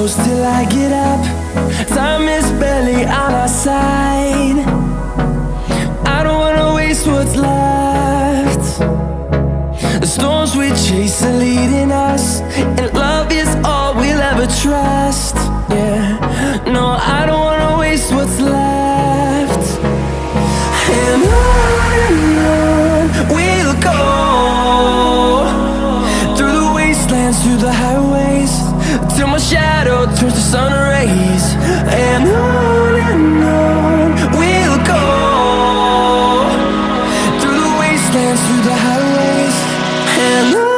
close till I get up. Time is barely on our side. I don't wanna waste what's left. The storms we chase are leading us, and love is all we'll ever trust. Yeah, no, I don't wanna waste what's left. And on we'll go, through the wastelands, through the highways, till my shadow turns to sun rays. And on we'll go, through the wastelands, through the highways, and on.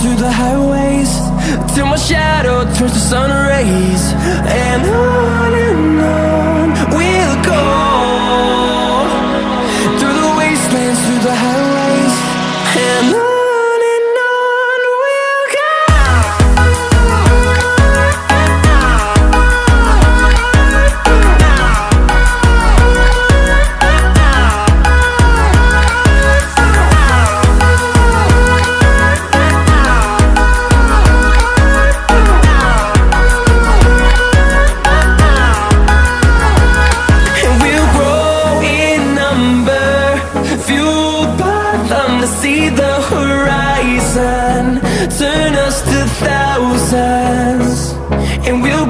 Through the highways, till my shadow turns to sun rays. And on we'll go, through the wastelands, through the highways, and on. See the horizon turn us to thousands, and we'll